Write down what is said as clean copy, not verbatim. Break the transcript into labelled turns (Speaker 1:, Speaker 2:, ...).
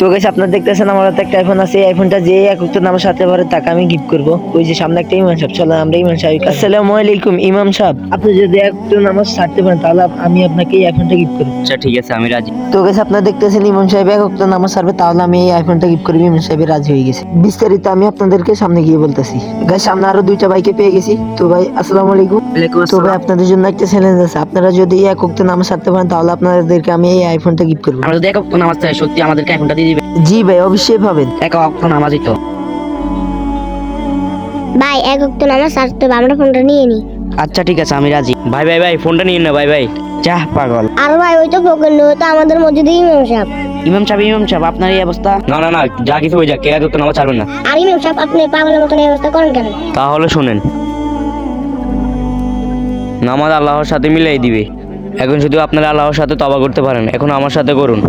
Speaker 1: তো গাইস আপনারা দেখতেছেন আমার হাতে একটা আইফোন আছে। এই আইফোনটা যে এক ওয়াক্ত নামাজ সাথে পারে তাকে আমি গিফট করব। ওই যে সামনে একটা ইমাম সাহেব, চলো আমরা ইমাম সাহেব। আসসালামু আলাইকুম ইমাম সাহেব, আপনি যদি এক ওয়াক্ত নামাজ সারতে পারেন তাহলে আমি আপনাকে এই আইফোনটা গিফট করব।
Speaker 2: আচ্ছা ঠিক আছে, আমি রাজি।
Speaker 1: তো গাইস আপনারা দেখতেছেন ইমাম সাহেব এক ওয়াক্ত নামাজ সারবে তাহলে আমি এই আইফোনটা গিফট করব। ইমাম সাহেব রাজি হয়ে গেছে। বিস্তারিত আমি আপনাদেরকে সামনে গিয়ে বলতেছি। গাইস সামনে আরো দুইটা ভাইকে পেয়ে গেছি। তো ভাই আসসালামু আলাইকুম। তো ভাই আপনাদের জন্য একটা চ্যালেঞ্জ আছে। আপনারা যদি এক ওয়াক্ত নামাজ সারতে পারেন তাহলে আপনাদেরকে আমি এই আইফোনটা গিফট করব।
Speaker 2: আমরা যদি এক ওয়াক্ত নামাজ চাই, সত্যি আমাদেরকে আইফোনটা দিয়ে দিবে?
Speaker 1: জি ভাই অবশ্যই পাবেন।
Speaker 2: এক ওয়াক্ত নামাজই তো।
Speaker 3: ভাই এক ওয়াক্ত নামাজ সারতে হবে, আমরা ফোনটা নিয়ে নিই।
Speaker 2: আচ্ছা ঠিক আছে, আমি রাজি। ভাই ভাই ভাই, ফোনটা নিয়ে না ভাই ভাই। যা পাগল।
Speaker 3: আর ভাই ওই তো ফোন তো আমাদের মসজিদে ইমাম সাহেব।
Speaker 2: ইমাম সাহেব আপনার এই অবস্থা? না না না, যা কিছু হয়ে যাক, কে এক ওয়াক্ত নামাজ ছাড়বেন না।
Speaker 3: আর ইমাম সাহেব আপনি পাগলের মতন এই অবস্থা করেন কেন?
Speaker 2: তাহলে শুনেন, নামাজ আল্লাহর সাথে মিলাই দিবে। এখন শুধু আপনারা আল্লাহর সাথে তওবা করতে পারেন, এখন আমার সাথে করুন।